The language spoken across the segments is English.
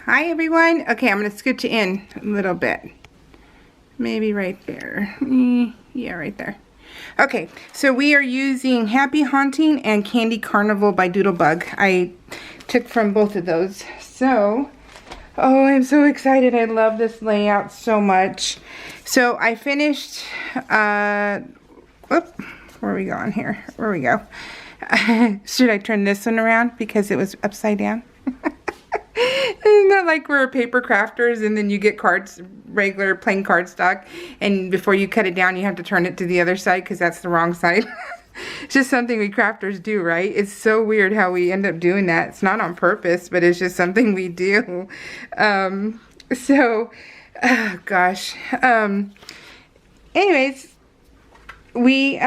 Hi everyone. Okay, I'm going to scoot you in a little bit. Maybe right there. Yeah, right there. Okay, so we are using Happy Haunting and Candy Carnival by Doodlebug. I took from both of those. So, oh, I'm so excited. I love this layout so much. So I finished, whoop, where are we going here? Where we go? Should I turn this one around because it was upside down? Isn't that like we're paper crafters and then you get cards, regular plain cardstock, and before you cut it down you have to turn it to the other side because that's the wrong side? It's just something we crafters do, right? It's so weird how we end up doing that. It's not on purpose, but it's just something we do. Oh gosh. Anyways, we,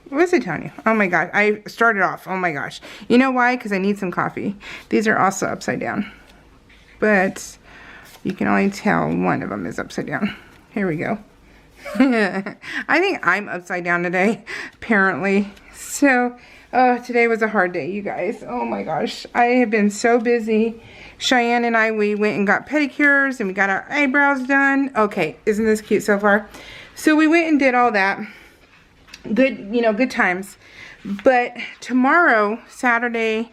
what was I telling you? Oh my gosh, I started off, oh my gosh. You know why? Because I need some coffee. These are also upside down. But you can only tell one of them is upside down. Here we go. I think I'm upside down today, apparently. So, today was a hard day, you guys. Oh my gosh, I have been so busy. Cheyenne and I, we went and got pedicures and we got our eyebrows done. Okay, isn't this cute so far? So we went and did all that. Good, you know, good times. But tomorrow, Saturday,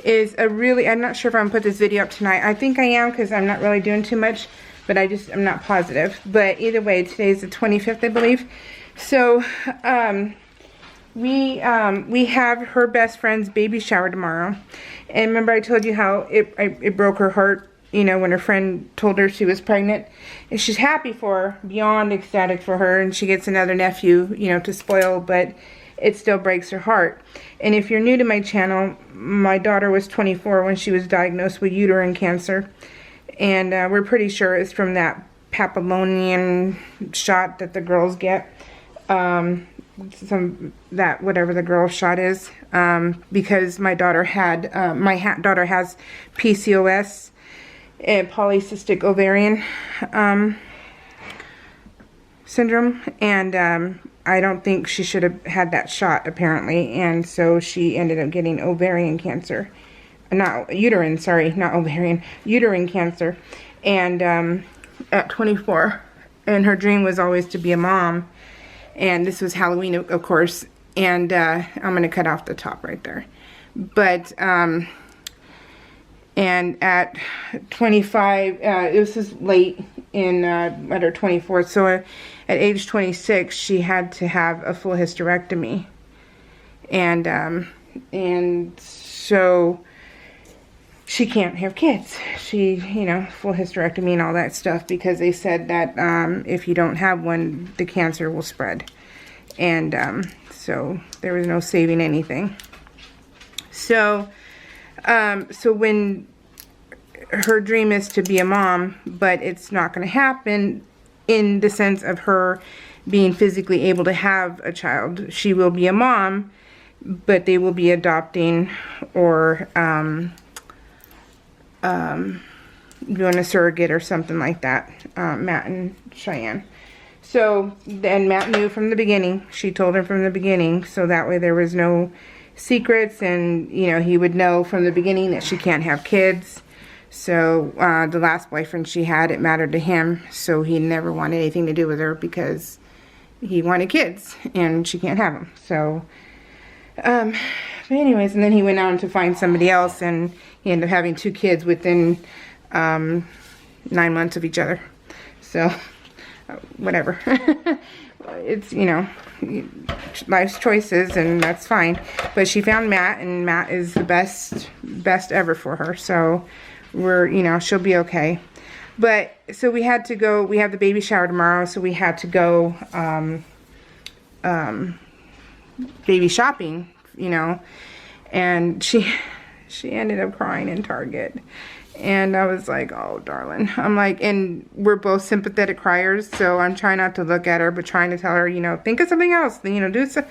is a really, I'm not sure if I'm gonna put this video up tonight. I think I am because I'm not really doing too much, but I'm not positive. But either way, today's the 25th, I believe. So, we have her best friend's baby shower tomorrow. And remember I told you how it broke her heart, you know, when her friend told her she was pregnant. And she's happy for her, beyond ecstatic for her, and she gets another nephew, you know, to spoil, but it still breaks her heart. And if you're new to my channel, my daughter was 24 when she was diagnosed with uterine cancer. And we're pretty sure it's from that papillonian shot that the girls get. Whatever the girl shot is. Because my daughter had, daughter has PCOS, and polycystic ovarian syndrome, and I don't think she should have had that shot, apparently, and so she ended up getting ovarian cancer. Not uterine, sorry, not ovarian, uterine cancer, and at 24, and her dream was always to be a mom, and this was Halloween, of course, and I'm gonna cut off the top right there, but and at 25, this is late in, at her 24th, so at age 26, she had to have a full hysterectomy. And so she can't have kids. She, you know, full hysterectomy and all that stuff, because they said that if you don't have one, the cancer will spread. And so there was no saving anything. So when her dream is to be a mom, but it's not going to happen in the sense of her being physically able to have a child. She will be a mom, but they will be adopting or doing a surrogate or something like that, Matt and Cheyenne. So then Matt knew from the beginning. She told him from the beginning, so that way there was no secrets, and you know, he would know from the beginning that she can't have kids. So the last boyfriend she had, it mattered to him, so he never wanted anything to do with her because he wanted kids and she can't have them. So but anyways, and then he went on to find somebody else, and he ended up having 2 kids within 9 months of each other. So whatever. It's, you know, life's choices, and that's fine. But she found Matt, and Matt is the best ever for her. So we're, you know, she'll be okay. But so we had to go, we have the baby shower tomorrow, so we had to go baby shopping, you know. And she ended up crying in Target. And I was like, oh, darling. I'm like, and we're both sympathetic criers, so I'm trying not to look at her, but trying to tell her, you know, think of something else, you know, do something.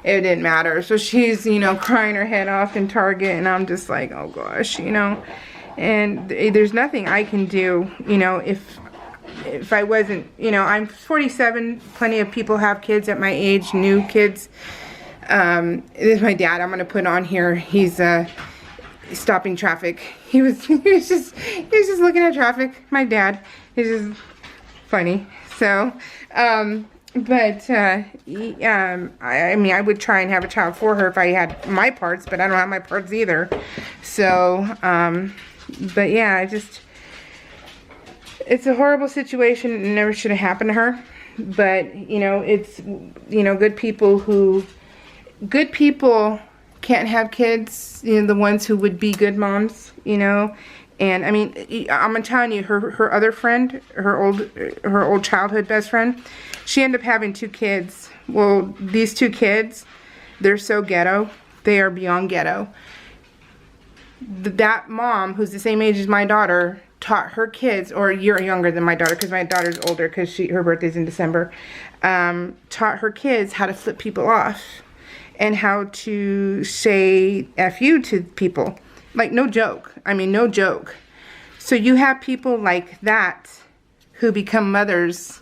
It didn't matter. So she's, you know, crying her head off in Target, and I'm just like, oh, gosh, you know. And there's nothing I can do, you know, if I wasn't, you know, I'm 47. Plenty of people have kids at my age, new kids. This is my dad. I'm going to put on here. He's stopping traffic. He was just looking at traffic. My dad is just funny. So, I mean, I would try and have a child for her if I had my parts, but I don't have my parts either. So, but yeah, it's a horrible situation. It never should have happened to her. But, you know, it's, you know, good people can't have kids, you know, the ones who would be good moms, you know. And I mean, I'm telling you, her other friend, her old childhood best friend, she ended up having 2 kids. Well, these 2 kids, they're so ghetto. They are beyond ghetto. That mom, who's the same age as my daughter, taught her kids, or a year younger than my daughter, because my daughter's older, because her birthday's in December, taught her kids how to flip people off and how to say F you to people. Like, no joke. I mean, no joke. So you have people like that who become mothers,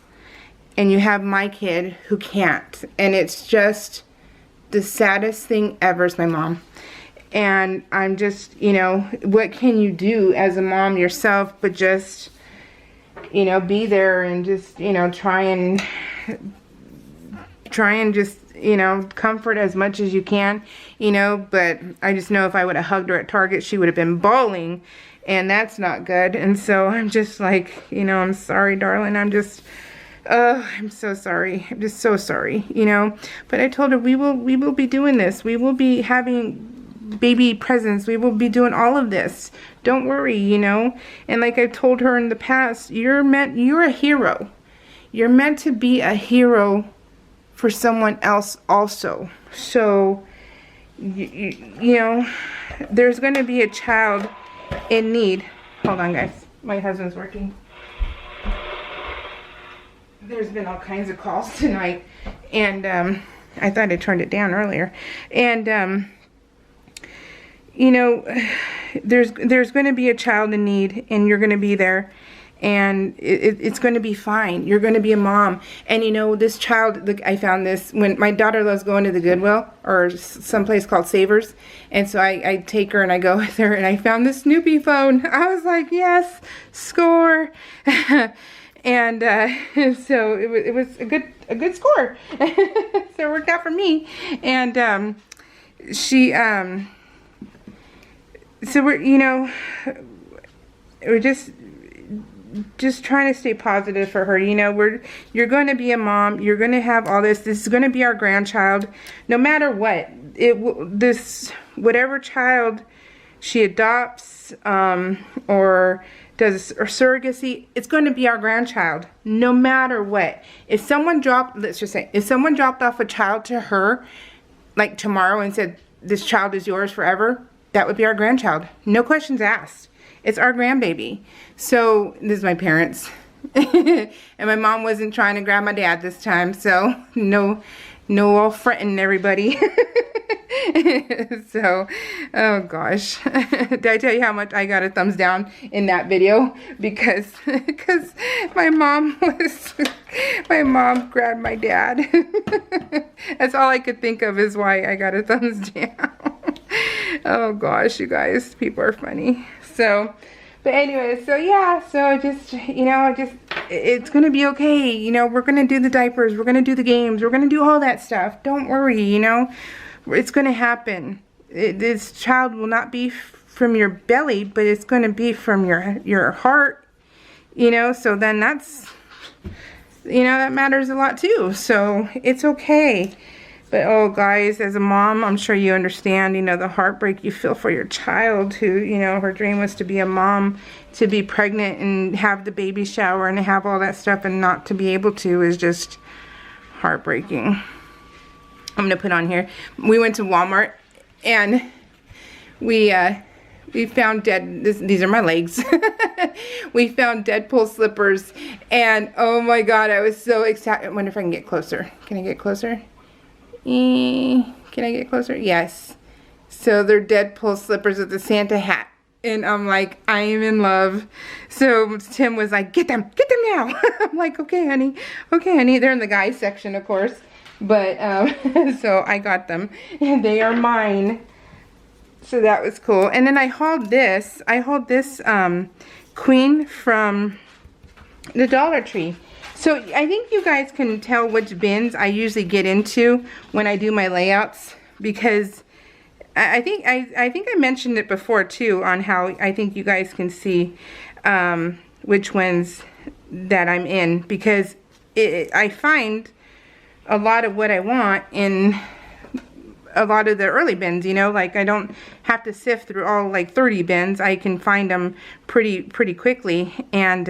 and you have my kid who can't. And it's just the saddest thing ever is my mom. And I'm just, you know, what can you do as a mom yourself but just, you know, be there and just, you know, try and just, you know, comfort as much as you can, you know. But I just know if I would have hugged her at Target, she would have been bawling, and that's not good. And so I'm just like, you know, I'm sorry, darling. I'm so sorry. I'm just so sorry, you know. But I told her we will be doing this. We will be having baby presents. We will be doing all of this. Don't worry, you know. And like I've told her in the past, you're a hero. You're meant to be a hero for someone else also. So, you know, there's going to be a child in need. Hold on, guys. My husband's working. There's been all kinds of calls tonight. And I thought I turned it down earlier. And, you know, there's going to be a child in need, and you're going to be there. And it's going to be fine. You're going to be a mom. And you know, this child, I found this when my daughter loves going to the Goodwill or someplace called Savers. And so I take her and I go with her, and I found this Snoopy phone. I was like, yes, score. And so it was a good score. So it worked out for me. And so we're, you know, we're just trying to stay positive for her. You know, you're going to be a mom. You're going to have all this. This is going to be our grandchild. No matter what, whatever child she adopts or does or surrogacy, it's going to be our grandchild. No matter what. If someone dropped off a child to her, like tomorrow, and said, this child is yours forever, that would be our grandchild. No questions asked. It's our grandbaby. So, this is my parents. And my mom wasn't trying to grab my dad this time. So, no all fretting, everybody. So, oh gosh. Did I tell you how much I got a thumbs down in that video? Because my mom grabbed my dad. That's all I could think of is why I got a thumbs down. Oh gosh, you guys, people are funny. So, but anyway, so yeah, so just, you know, it's going to be okay. You know, we're going to do the diapers, we're going to do the games, we're going to do all that stuff. Don't worry, you know, it's going to happen. This child will not be from your belly, but it's going to be from your heart, you know, so then that's, you know, that matters a lot too. So it's okay. But, oh, guys, as a mom, I'm sure you understand, you know, the heartbreak you feel for your child who, you know, her dream was to be a mom, to be pregnant and have the baby shower and have all that stuff, and not to be able to is just heartbreaking. I'm going to put on here. We went to Walmart, and we found these are my legs. We found Deadpool slippers, and, oh, my God, I was so excited. I wonder if I can get closer. Can I get closer? Can I get closer? Yes. So they're Deadpool slippers with the Santa hat. And I'm like, I am in love. So Tim was like, get them now. I'm like, okay, honey. Okay, honey. They're in the guys section, of course. But, so I got them. And they are mine. So that was cool. And then I hauled this. Queen from the Dollar Tree. So I think you guys can tell which bins I usually get into when I do my layouts, because I think I mentioned it before too, on how I think you guys can see which ones that I'm in, because I find a lot of what I want in a lot of the early bins, you know, like I don't have to sift through all like 30 bins. I can find them pretty quickly. And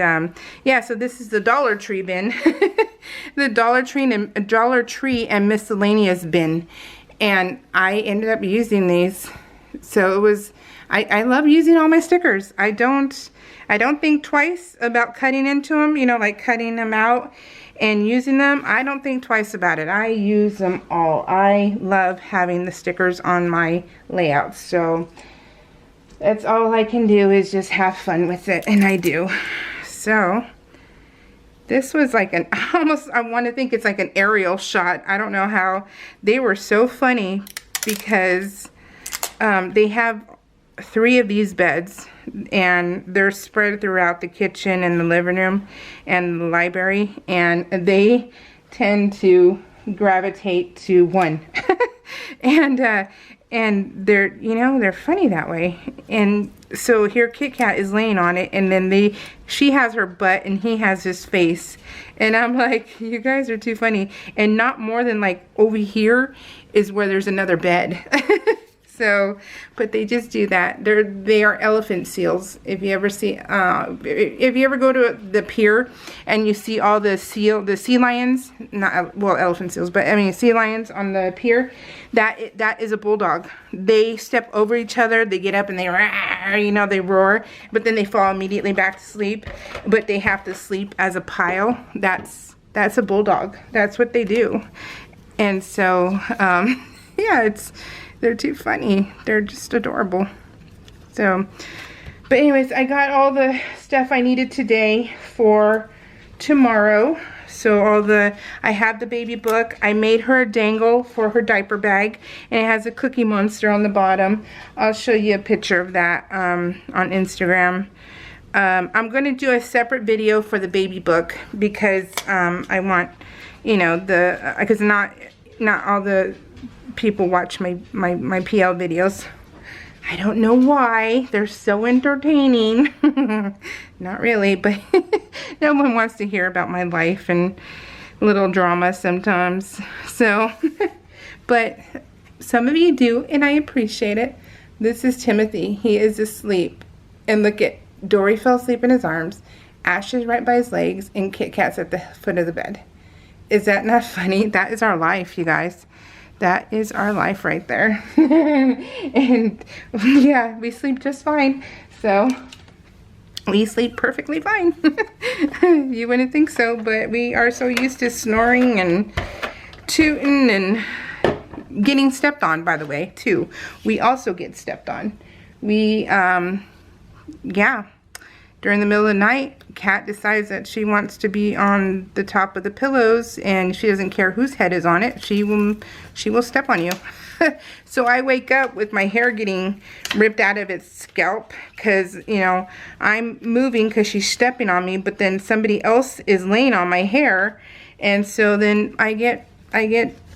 yeah, so this is the Dollar Tree bin. The Dollar Tree and miscellaneous bin. And I ended up using these. So it was, I love using all my stickers. I don't think twice about cutting into them, you know, like cutting them out and using them. I don't think twice about it. I use them all. I love having the stickers on my layouts. So that's all I can do, is just have fun with it, and I do. So this was like an almost, I want to think it's like an aerial shot. I don't know how. They were so funny because they have 3 of these beds, and they're spread throughout the kitchen and the living room and the library, and they tend to gravitate to one. and they're, you know, they're funny that way. And so here Kit Kat is laying on it, and then she has her butt and he has his face, and I'm like, you guys are too funny. And not more than like over here is where there's another bed. So, but they just do that. They are elephant seals. If you ever see, if you ever go to the pier and you see all the sea lions, not, well, elephant seals, but I mean sea lions on the pier, that is a bulldog. They step over each other, they get up and they, you know, they roar, but then they fall immediately back to sleep. But they have to sleep as a pile. That's a bulldog. That's what they do. And so, yeah, they're too funny. They're just adorable. So, but anyways, I got all the stuff I needed today for tomorrow. So I have the baby book. I made her a dangle for her diaper bag, and it has a Cookie Monster on the bottom. I'll show you a picture of that on Instagram. I'm going to do a separate video for the baby book, because I want, you know, because not all the people watch my PL videos. I don't know why. They're so entertaining. Not really, but no one wants to hear about my life and little drama sometimes. So, but some of you do, and I appreciate it. This is Timothy. He is asleep. And look at, Dory fell asleep in his arms. Ash is right by his legs, and Kit Kat's at the foot of the bed. Is that not funny? That is our life, you guys. That is our life right there. And yeah, we sleep just fine. So we sleep perfectly fine. You wouldn't think so, but we are so used to snoring and tooting and getting stepped on, by the way, too. We also get stepped on. We, yeah. During the middle of the night, Kat decides that she wants to be on the top of the pillows, and she doesn't care whose head is on it. She will step on you. So I wake up with my hair getting ripped out of its scalp, because, you know, I'm moving because she's stepping on me, but then somebody else is laying on my hair, and so then I get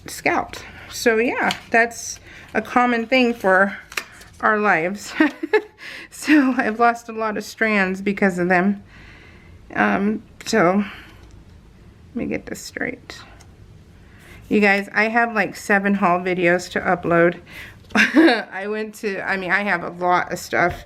scalped. So yeah, that's a common thing for our lives. So I've lost a lot of strands because of them. So let me get this straight. You guys, I have like 7 haul videos to upload. I have a lot of stuff.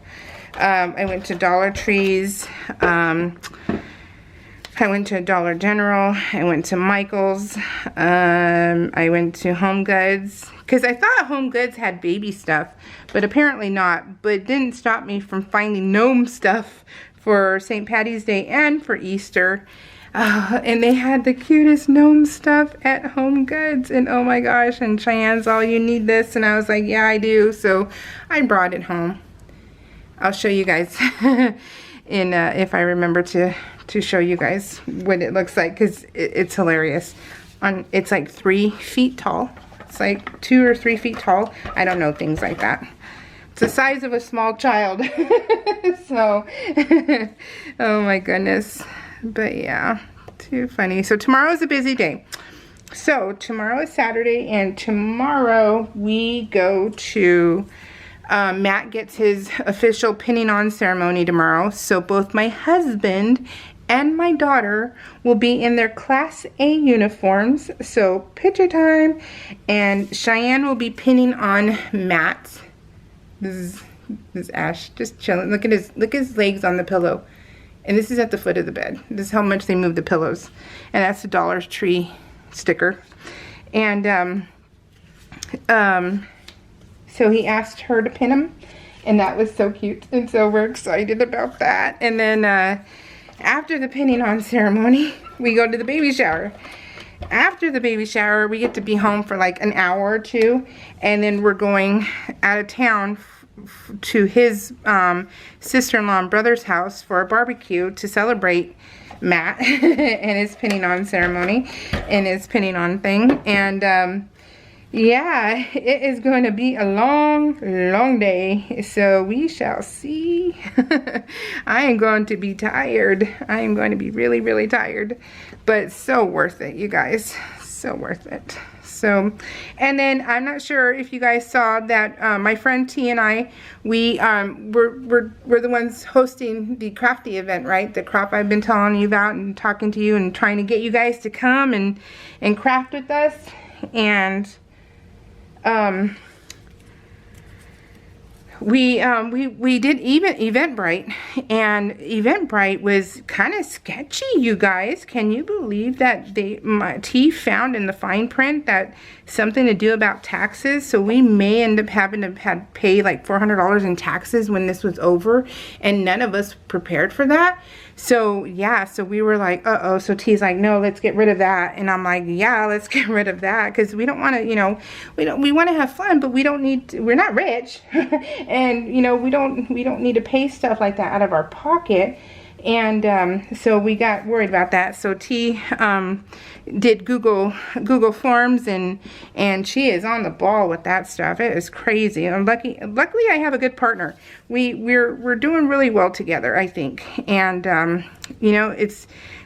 I went to Dollar Trees. I went to Dollar General. I went to Michael's. I went to Home Goods, because I thought Home Goods had baby stuff, but apparently not. But it didn't stop me from finding gnome stuff for St. Patty's Day and for Easter. And they had the cutest gnome stuff at Home Goods. And oh my gosh, and Cheyenne's all, you need this. And I was like, yeah, I do. So I brought it home. I'll show you guys if I remember to show you guys what it looks like, because it's hilarious. It's like 3 feet tall. It's like 2 or 3 feet tall. I don't know, things like that. It's the size of a small child. So, oh my goodness. But yeah, too funny. So tomorrow is a busy day. So tomorrow is Saturday, and tomorrow we go to, Matt gets his official pinning on ceremony tomorrow. So both my husband and my daughter will be in their Class A uniforms. So picture time. And Cheyenne will be pinning on Matt. This is Ash just chilling. Look at his legs on the pillow. And this is at the foot of the bed. This is how much they move the pillows. And that's the Dollar Tree sticker. And so he asked her to pin him, and that was so cute. And so we're excited about that. And then after the pinning on ceremony, we go to the baby shower. After the baby shower, we get to be home for like an hour or two, and then we're going out of town to his sister-in-law and brother's house for a barbecue to celebrate Matt and his pinning on ceremony and his pinning on thing. And yeah, it is going to be a long day, so we shall see. I am going to be tired. I am going to be really tired, but so worth it, you guys. So worth it. So, and then I'm not sure if you guys saw that my friend T and I, we're the ones hosting the crafty event, right? The craft I've been telling you about and talking to you and trying to get you guys to come and craft with us. And we did Eventbrite, and Eventbrite was kind of sketchy, you guys. Can you believe that my T found in the fine print that something to do about taxes? So we may end up having to pay like $400 in taxes when this was over, and none of us prepared for that. So yeah, so we were like, uh-oh. So T's like, no, let's get rid of that. And I'm like, yeah, let's get rid of that, because we don't want to, you know, we want to have fun, but we don't need to, we're not rich. And you know, we don't need to pay stuff like that out of our pocket. And so we got worried about that. So T did Google Forms, and she is on the ball with that stuff. It is crazy. And luckily I have a good partner. We're doing really well together, I think. And you know,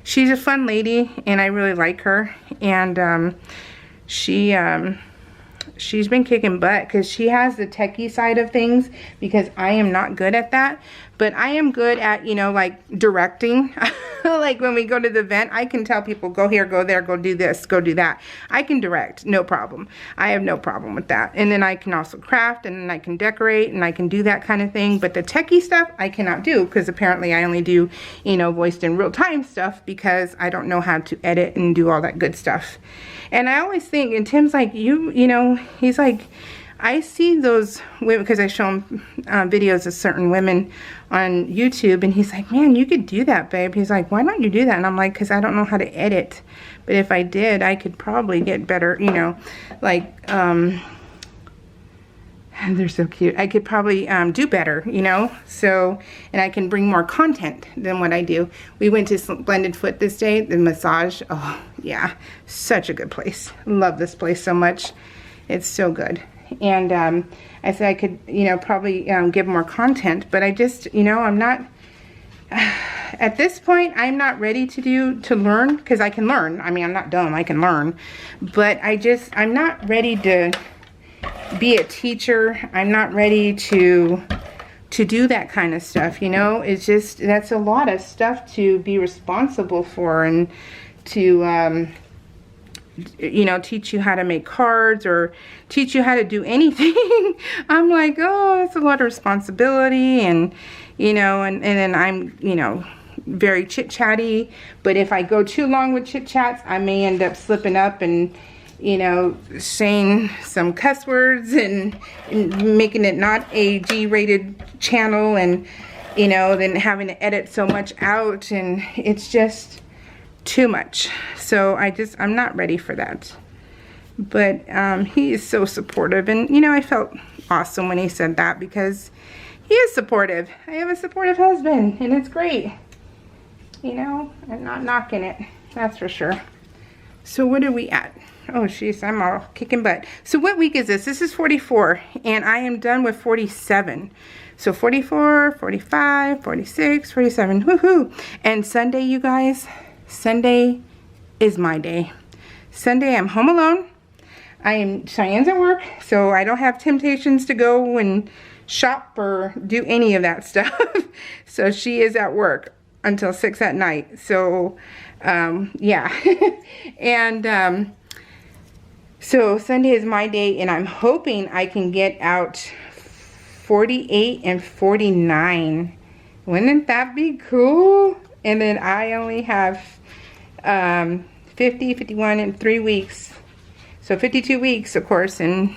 she's a fun lady, and I really like her. And she's been kicking butt, because she has the techie side of things, because I am not good at that. But I am good at, you know, like directing. Like when we go to the event, I can tell people, go here, go there, go do this, go do that. I can direct, no problem. I have no problem with that. And then I can also craft, and then I can decorate, and I can do that kind of thing. But the techie stuff, I cannot do, because apparently I only do, you know, voiced in real time stuff, because I don't know how to edit and do all that good stuff. And I always think, and Tim's like, you know, he's like, I see those women, because I show him videos of certain women on YouTube, and he's like, man, you could do that, babe. He's like, why don't you do that? And I'm like, because I don't know how to edit. But if I did, I could probably get better, you know, like, they're so cute. I could probably do better, you know, so, and I can bring more content than what I do. We went to Splendid Foot this day, the massage. Oh, yeah, such a good place. Love this place so much. It's so good. And I said I could, you know, probably give more content, but I just, you know, I'm not, at this point, I'm not ready to learn, because I can learn. I mean, I'm not dumb, I can learn, but I'm not ready to be a teacher. I'm not ready to do that kind of stuff, you know. It's just, that's a lot of stuff to be responsible for, and to you know, teach you how to make cards or teach you how to do anything. I'm like, oh, it's a lot of responsibility, and you know, and then I'm, you know, very chit-chatty, but if I go too long with chit-chats, I may end up slipping up and, you know, saying some cuss words and making it not a G-rated channel, and you know, then having to edit so much out, and it's just too much. So I'm not ready for that. But he is so supportive, and you know, I felt awesome when he said that, because he is supportive. I have a supportive husband, and it's great. You know, I'm not knocking it, that's for sure. So what are we at? Oh, jeez, I'm all kicking butt. So what week is this? This is 44, and I am done with 47. So 44, 45, 46, 47, woohoo. And Sunday, you guys, Sunday is my day. Sunday, I'm home alone. Cheyenne's at work, so I don't have temptations to go and shop or do any of that stuff. So she is at work until 6 at night. So, yeah. And, so Sunday is my day, and I'm hoping I can get out 48 and 49. Wouldn't that be cool? And then I only have 50, 51 in 3 weeks. So 52 weeks, of course, in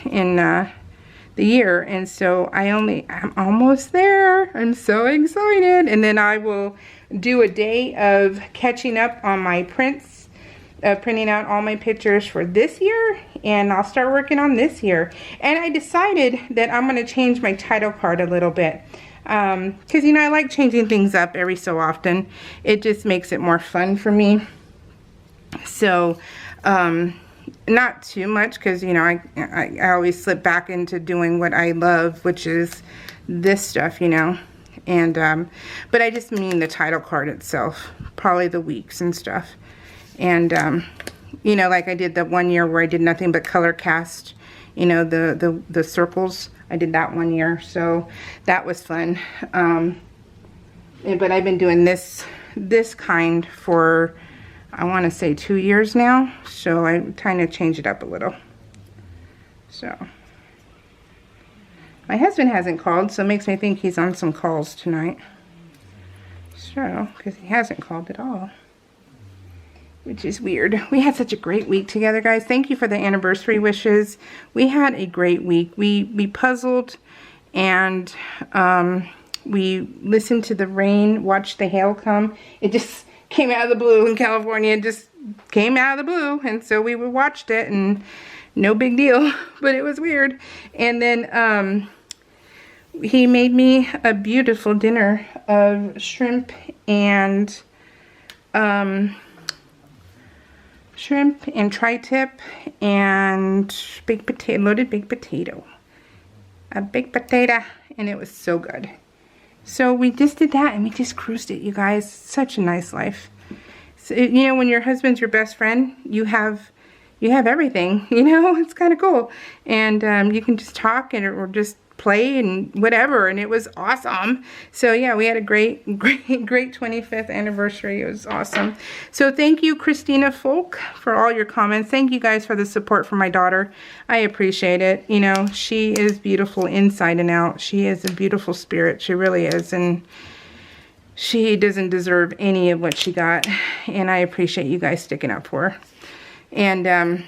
the year. And so I'm almost there. I'm so excited. And then I will do a day of catching up on my prints, printing out all my pictures for this year, and I'll start working on this year. And I decided that I'm going to change my title card a little bit, because you know, I like changing things up every so often. It just makes it more fun for me. So not too much, because you know, I always slip back into doing what I love, which is this stuff, you know. And but I just mean the title card itself, probably the weeks and stuff. And you know, like I did that one year where I did nothing but color cast, you know, the circles. I did that one year, so that was fun. But I've been doing this kind for, I want to say 2 years now, so I'm trying to change it up a little. So my husband hasn't called, so it makes me think he's on some calls tonight. So, because he hasn't called at all, which is weird. We had such a great week together, guys. Thank you for the anniversary wishes. We had a great week. We puzzled, and we listened to the rain, watched the hail come. It just came out of the blue in California. It just came out of the blue, and so we watched it, and no big deal, but it was weird. And then he made me a beautiful dinner of shrimp and tri-tip and baked potato, loaded baked potato. A baked potato, and it was so good. So we just did that, and we just cruised it, you guys. Such a nice life. So, you know, when your husband's your best friend, you have everything, you know. It's kind of cool. And you can just talk or just play and whatever, and it was awesome. So yeah, we had a great 25th anniversary. It was awesome. So thank you, Christina Folk, for all your comments. Thank you guys for the support for my daughter. I appreciate it. You know, she is beautiful inside and out. She is a beautiful spirit. She really is, and she doesn't deserve any of what she got, and I appreciate you guys sticking up for her. And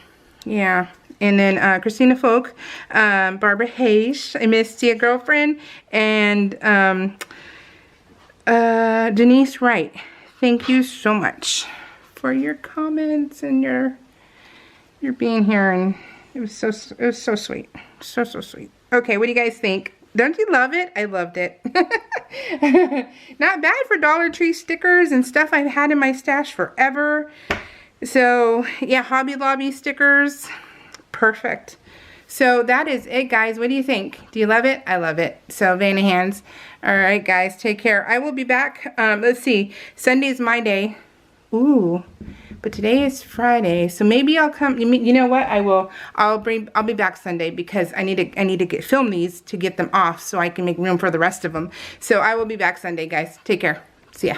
yeah. And then Christina Folk, Barbara Hayes, I missed you, girlfriend, and Denise Wright. Thank you so much for your comments and your being here, and it was so sweet, so sweet. Okay, what do you guys think? Don't you love it? I loved it. Not bad for Dollar Tree stickers and stuff I've had in my stash forever. So yeah, Hobby Lobby stickers. Perfect. So that is it, guys. What do you think? Do you love it? I love it. So Vanahans. All right, guys. Take care. I will be back. Let's see. Sunday's my day. Ooh. But today is Friday. So maybe I'll come. You know what? I'll be back Sunday, because I need to film these to get them off so I can make room for the rest of them. So I will be back Sunday, guys. Take care. See ya.